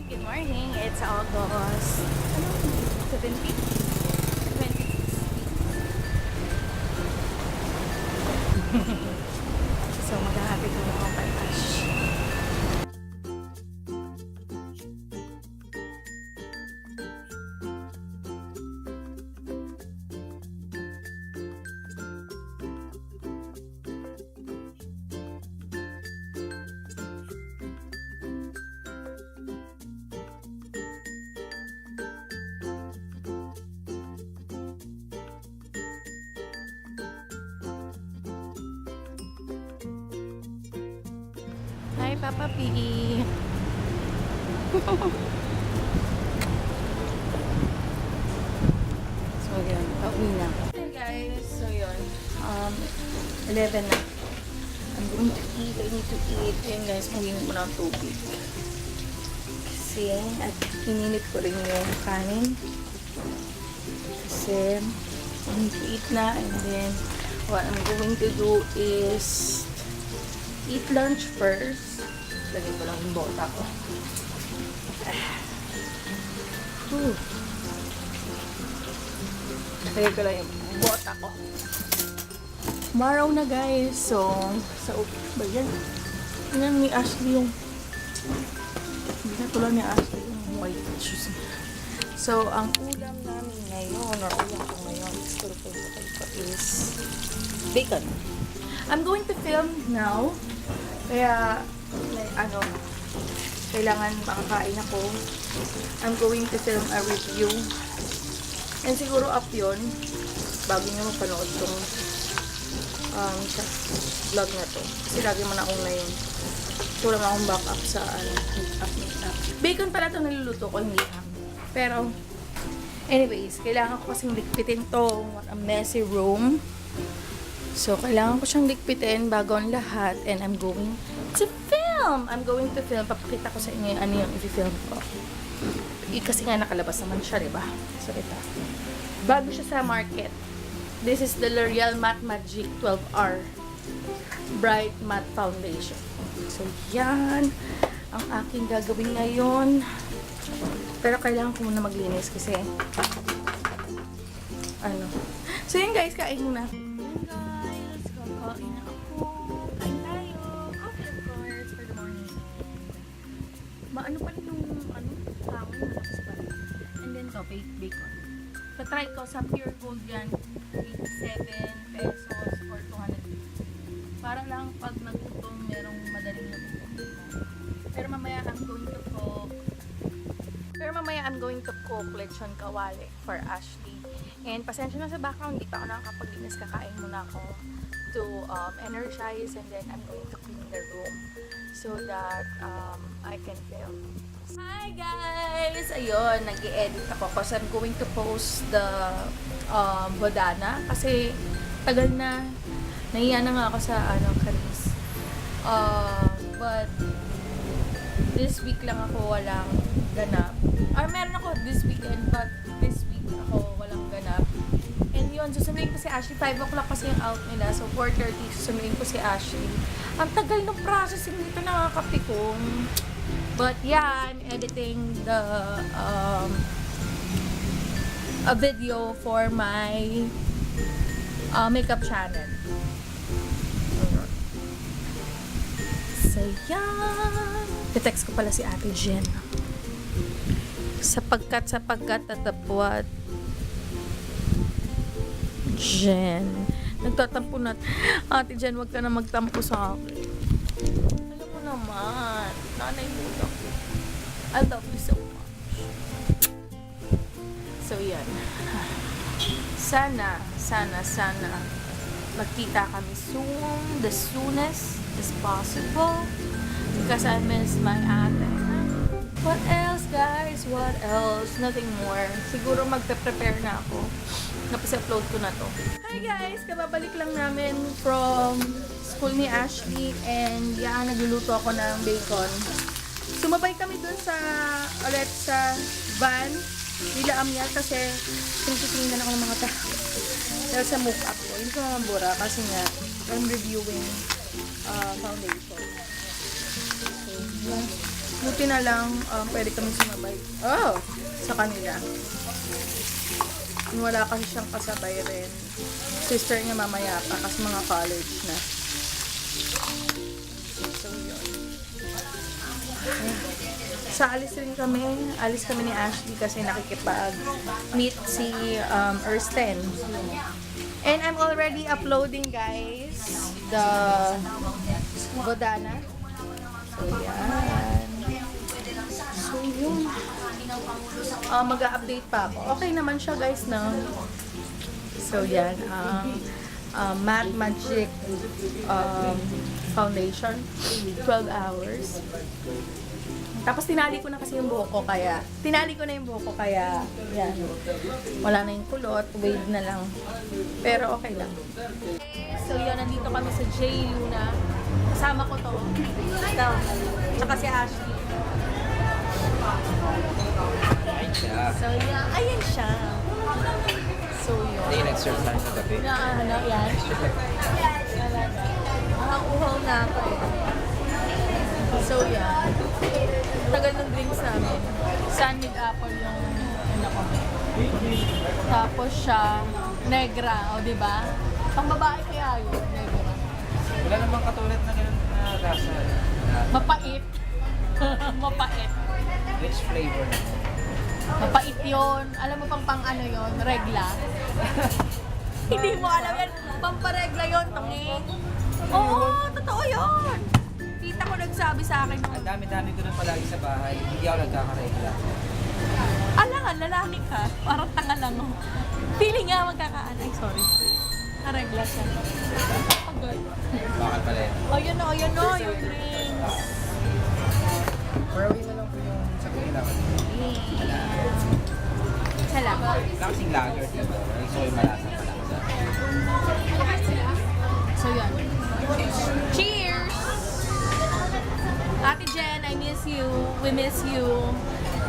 Good morning. It's August 17, 2016. So, maghahatid ko ako kay Ash. Hi, Papa P. So, yun. Pauwi na. Hey, guys. So, yun. 11 na. I'm going to eat. I need to eat. Ayun, guys. Mahinig mo na ang tubig. Kasi, at ininit ko rin yung kanin. Kasi, I need to eat na. And then, what I'm going to do is eat lunch first. Lagay ko lang yung bota ko. Lagay ko lang yung bota ko. Tomorrow na, guys. So, sa ba yan? Yan ni Ashley yung hindi na tulad ni Ashley yung white shoes. So, ang ulam namin ngayon, or ulam ko ngayon, is bacon. I'm going to film now. Kaya, kailangan makakain ako. I'm going to film a review. And siguro up yun, bago nyo mapanood tong vlog na to. Kasi lagi man akong na yun. So, lang akong back up sa make-up. Bacon pala itong niluluto ko, hindi ham. Pero, anyways, kailangan ko kasing likpitin to. What a messy room. So, kailangan ko siyang likpitin bago ang lahat. And I'm going to film! I'm going to film. Papakita ko sa inyo ano yung i-film ko. Kasi nga nakalabas naman siya, diba? So, ito. Bago siya sa market. This is the L'Oreal Matte Magic 12R Bright Matte Foundation. So, yan. Ang aking gagawin ngayon. Pero kailangan ko muna maglinis kasi So, yun guys, kain muna. Kakain na ako. Kain tayo. Coffee, of course, for the morning. Maano pa rin yung, hangin, malakas pa rin. And then to, bacon. Patry ko, sa Pure Gold yan, 87 pesos or 200. Para lang pag nagutom, merong madaling nagutom. Pero mamaya, I'm going to cook lechon kawali for Ashley. And pasensya na sa background, hindi pa ako nakakapaglinis. Kakain muna ako to energize, and then I'm going to clean the room so that I can film. Hi guys! Ayun, nag-i-edit ako kasi I'm going to post the bodana kasi tagal na. Nahiya na nga ako sa kanis. But this week lang ako walang ganap. Meron ako this weekend, but this week ako walang ganap. And yun, susunduin ko si Ashley. 5 o'clock kasi yung out nila. So, 4:30, susunduin ko si Ashley. Ang tagal ng processing nito, nakakapikong. But, yeah, I'm editing the a video for my makeup channel. So, yan. I-text ko pala si Ate Jen. Sapagkat tatapwat. Jen. Nagtatampo na. Ate Jen, wag ka na magtampo sa akin. Alam mo naman, nanay mo ako. I love you so much. So, yan. Sana magkita kami soon, the soonest as possible. Because I miss my ate. What else, guys? What else? Nothing more. Siguro magpe-prepare na ako. Napis-upload ko na to. Hi guys! Kababalik lang namin from school ni Ashley and nagluluto ako ng bacon. Sumabay kami dun sa van nila Amyal kasi tinitingnan ako ng mga tao. Dahil sa mukha ko. Hindi ko mamabura kasi nga I'm reviewing foundation. So, Buti na lang, pwede kami sumabay. Oh! Sa kanila. Wala kasi siyang kasabay rin. Sister niya mamaya pa kasi mga college na. So, yun. Sa alis kami ni Ashley kasi nakikipag-meet si Ersten. And I'm already uploading, guys, the Godana. So, yan. So, yun. Mag-a-update pa ako. Okay naman siya, guys, no? So, yan. Matte Magic Foundation. 12 hours. Tapos, tinali ko na yung buhok ko, kaya yan. Wala na yung kulot. Wave na lang. Pero, okay lang. So, yun. Nandito kami sa J. Luna. Kasama ko to. Ito. Tsaka si Ashley. Ayun siya. So, yeah. Ayan siya. So, yun. Hindi yung exercise sa gabi. Yan. Talaga. Nakauhaw na ako eh. So, yan. Tagal ng drinks namin. Sunmid apple yung ano ko. Tapos siya, negra. O, diba? Pang babae kaya yun, negra. Wala namang katulad na ganun na lasa. Mapait. Mapait. Rich flavor na. Mapait yun. Alam mo pang ano yun? Regla. Hindi mo alam yan. Pamparegla yun, tangi. Oo, totoo yun. Tita ko nagsabi sa akin. Ang dami-dami ko na palagi sa bahay. Hindi ako nagkakaregla. Alangan, lalaki ka. Parang tanga lang. Oh. Feeling nga magkakaan. Ay, sorry. Naregla siya. Agad. Bakit pala yan? Ayun na, yung drinks. Pero mo lang po yung sabihin naman. Salamat. Laksing lager, diba? So yung malasa pala. So, yan. Cheers! Ate Jen, I miss you. We miss you.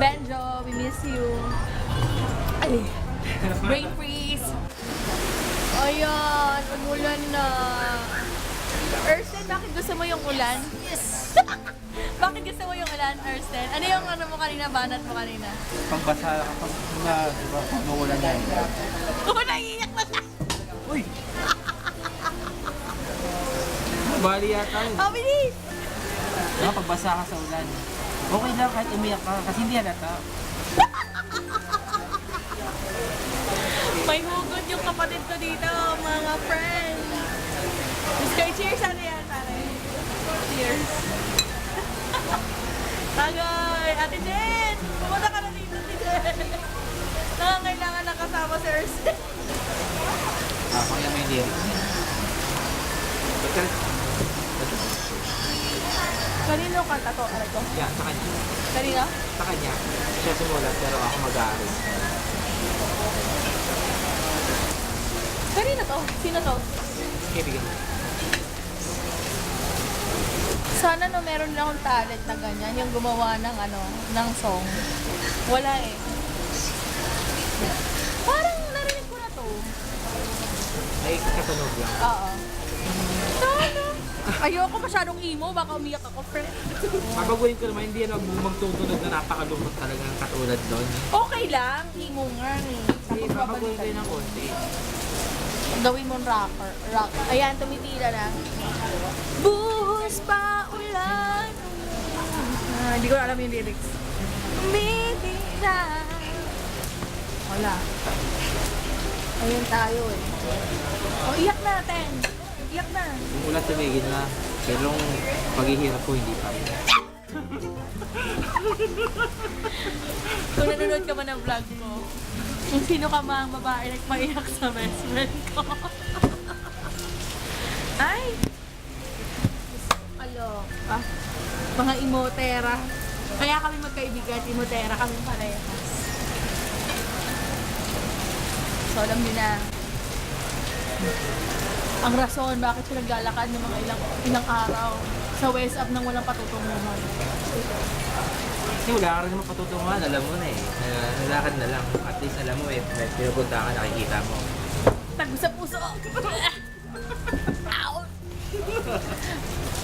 Benjo, we miss you. Ay. Brain freeze. Ayan, umulan na. Ersten, bakit gusto mo yung ulan? Yes! Bakit gusto mo yung ulan, Ersten? Ano yung ano mo kanina, banat mo kanina? Pagbasa kapag diba, pag maulan yan. Oo, naiiyak na tayo. Uy! Bali yata yun. Oh, bilis! Diba, pagbasa ka sa ulan. Okay lang kahit umiyak ka kasi hindi halata. May hugot yung kapatid ko dito, mga friends. Mr. Cheers, ano yan, pare? Cheers. Tagay! Ate Jen! Pumunta ka na dito, Ate Jen! Nangangailangan na kasama si Ersten. Ako yung may lyrics niya. Kanino kanta to? Aray ko? Yan, sa kanya. Kanino? Sa kanya. Siya sumulat pero ako mag-aaral. Kanino to? Sino to? Kaibigan mo. Sana no meron lang akong talent na ganyan, yung gumawa ng ano, ng song. Wala eh. Parang narinig ko na to. Ay, katunog lang. Oo. Sana. Ayoko masyadong emo, baka umiyak ako, friend. Papaguhin ko naman, hindi yan magtutunog na napakalungkot talaga ng katulad doon. Okay lang, emo nga eh. Hindi, Tapos papaguhin ko babalikan. yun ng konti. Gawin mong rapper. Rock. Ayan, tumitila na. Buhos pa ulan. Hindi ko alam yung lyrics. Tumitila. Wala. Ayun tayo eh. O, iyak natin. Iyak na. Yung ulat tumigil na, pero yung paghihirap ko hindi pa rin. Kung nanonood ka ba ng vlog ko, kung sino ka mang babae nagpaiyak sa best friend ko. Ay! Aloka. Mga imotera. Kaya kami magkaibigan, imotera kami parehas. So, alam niyo na. Ang rason bakit siya naglalakad ng mga ilang araw sa West Up nang walang patutunguhan. Kasi wala ka rin naman patutunguhan, alam mo na eh. Nalakad na lang. At least alam mo eh, may pinupunta ka, nakikita mo. Tagos sa puso! Ow!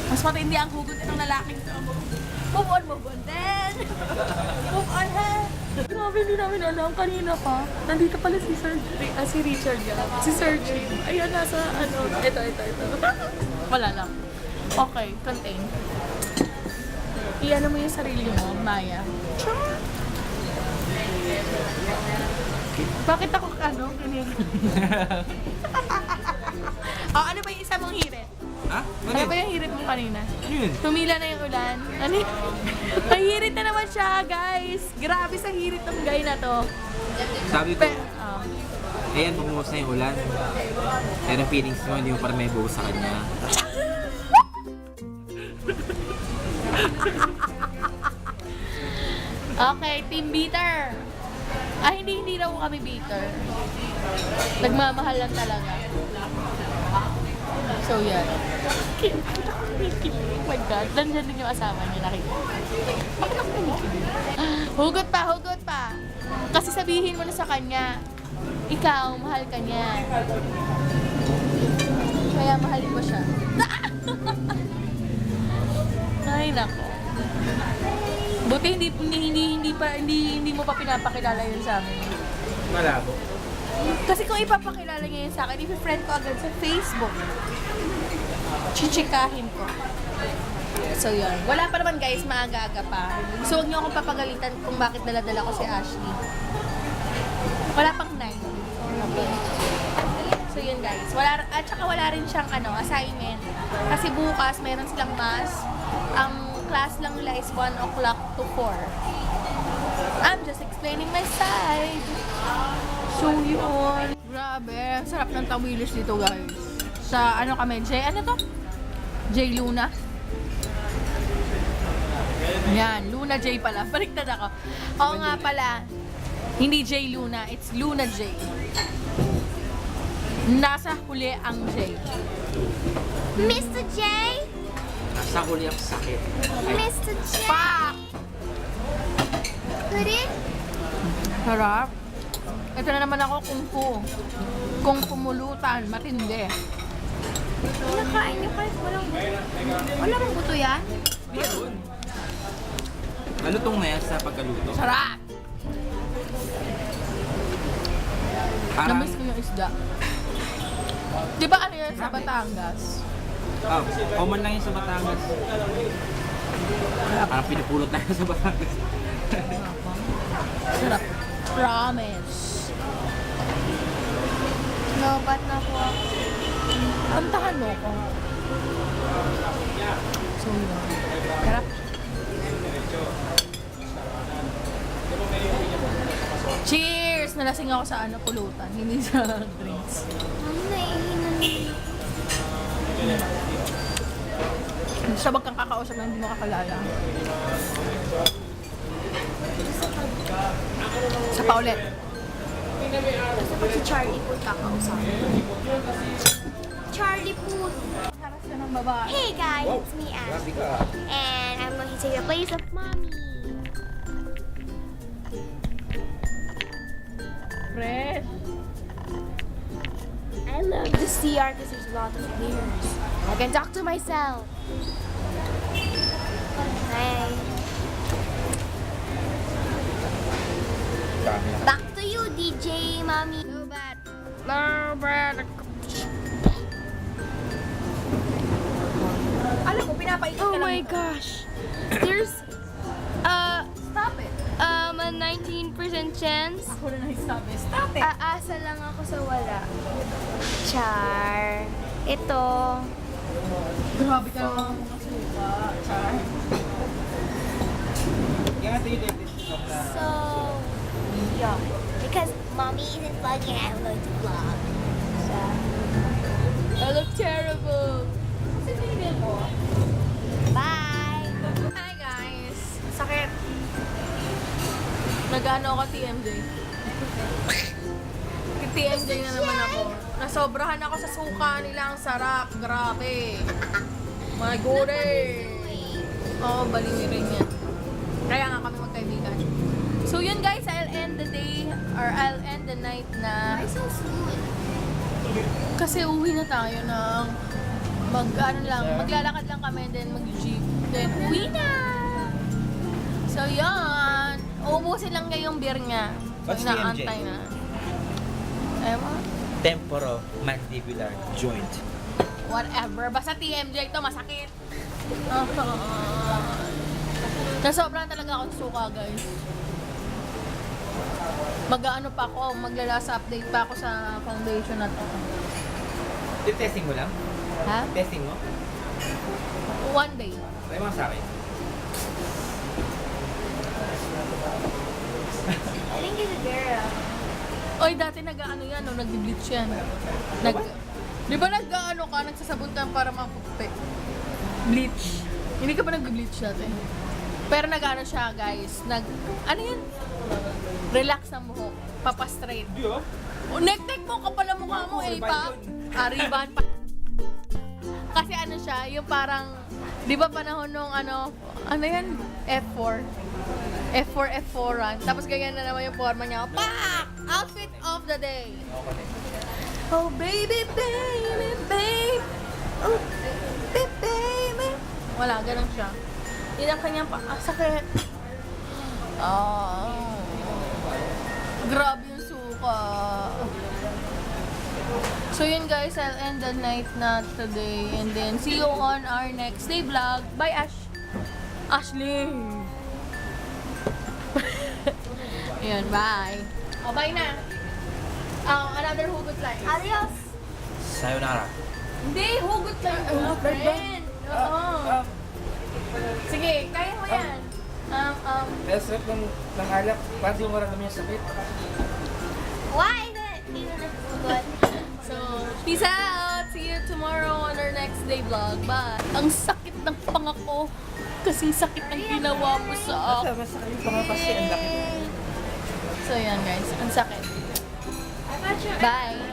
Mas matindi ang hugot ng lalaking to. Move on, then. Move on, ha? Grabe, hindi namin alam. Kanina pa. Nandito pala si si Richard yan. Si Sir Jim. Ayan, nasa ano. Ito. Wala lang. Okay, contain. Iyan mo yung sarili mo, Maya. Bakit ako, kinig? Ano ba yung isa mong hirit? Ha? Ano ba yung hirit mo kanina? Yun. Tumila na yung ulan. Ano? May hirit na naman siya, guys. Grabe sa hirit ng guy na to. Sabi ko, Oh. ayan, bumuhos na yung ulan. Pero feelings mo, hindi mo pa rin may buhos sa kanya. Okay, team beater. Hindi daw kami beater. Nagmamahal lang talaga. So, yan. Oh my God. Nandiyan din yung asawa niya, nakita. Bakit ako kumikilig? Hugot pa. Kasi sabihin mo na sa kanya, ikaw, mahal ka niya. Kaya mahalin mo siya. Ay, nako. Buti hindi mo pa pinapakilala yun sa amin. Malabo. Kasi kung ipapakilala niya yun sa akin, i-friend ko agad sa Facebook. Chichikahin ko. So yun. Wala pa naman guys, maaga-aga pa. So huwag niyo akong papagalitan kung bakit dala-dala ko si Ashley. Wala pang 9. Okay. So yun guys. At saka wala rin siyang assignment. Kasi bukas meron silang mass. Ang class lang nila is 1 o'clock to 4. I'm just explaining my side. So yun. Grabe. Sarap ng tawilis dito guys. Sa kami? Ano to? J Luna? Yan. Luna J pala. Baliktad ako. Oo nga pala. Hindi J Luna. It's Luna J. Nasa huli ang J. Mr. J? Nasa huli ang sakit. Mr. J? Pak! Pwede? Sarap. Ito na naman ako kung pumulutan, matindi. Nakain niyo kahit walang buto yan? Meron. Malutong na yan sa pagkaluto. Sarap! Parang, Namiss ko yung isda. Di ba ano yan sa Batangas? common lang yan sa Batangas. Parang pinupulot na yan sa Batangas. Sarap. Promise. Lobat na po ako. Kantahan mo ko. So yun. Sarap. Cheers! Nalasing ako sa pulutan, hindi sa drinks. Ano naihinan niyo? Siya wag kang kakausap na hindi mo kakalala. Sa pa ulit. Gusto ko si Charlie Puth kakausapin. Charlie Puth! Haras ka ng babae. Hey guys, it's me, Ash. And I'm going to take the place of Mommy. Fresh. I love the CR because there's a lot of mirrors. I can talk to myself. Hi. Back to you, DJ Mommy. Lobat. Lobat. Alam mo, pinapaikot ka Oh lang. my gosh. There's Stop it. a 19% chance. Ako na stop it. Stop it. Aasa lang ako sa wala. Char. Ito. Grabe ka naman mga suka. Char. So, yeah. Because mommy isn't vlogging, I'm going to vlog. So, I look terrible. sabihin mo. Bye! Hi guys. Sakit. Nag-ano ako TMJ. TMJ na naman ako. Nasobrahan ako sa suka nila. Ang sarap. Grabe. My God eh. Oo, baliwi rin yan. Kaya nga kami magkaibigan. So yun guys, I'll end the day or I'll end the night na Why so soon? kasi uwi na tayo ng maglalakad lang kami, then mag-jeep, then uwi na! So, yan. Uubusin lang niya yung beer niya. So, What's inaantay TMJ? na. Ewan. Temporomandibular joint. Whatever. Basta TMJ to, masakit. Nasobrahan talaga ako sa suka, guys. Mag-ano pa ako, maglalasa update pa ako sa foundation na to. Yung testing mo lang? Ha? Testing mo? One day. Ay, mga sa akin. I think it's a girl. Oy, dati nag-ano yan, no? Nag-bleach yan. Di ba nag-ano ka, nagsasabon ka para mapuputi? Bleach. Hindi ka ba nag-bleach dati? Pero nag-ano siya, guys. Ano yan? Relax ang buhok. Papastraight. Hindi oh. O, neck-neck mo, kapal ang mukha mo, eh, pa. Riban pa. Kasi ano siya, yung parang, di ba panahon nung ano yan? F4. F4, F4 Tapos ganyan na naman yung forma niya. Pak! Outfit of the day. Oh, baby, baby, baby. Oh, baby, baby. Wala, ganun siya. Yun ang kanyang sakit. Grabe yung suka. So yun guys, I'll end the night na today. And then, see you on our next day vlog. Bye, Ashley! Ayan, bye. Oh, bye na. Another hugot line. Adios. Sayonara. Hindi, hugot line. Hugot line. Oo. Sige, kaya mo yan. Sarap ng alak. Parang yung maraming yung sakit. Why is it even a good? So, peace out! See you tomorrow on our next day vlog. Bye! Ang sakit ng pangako. Kasing sakit ng ginawa mo sa akin. Masakit yung panga kasi. Ang laki. So, yan guys. Ang sakit. Bye!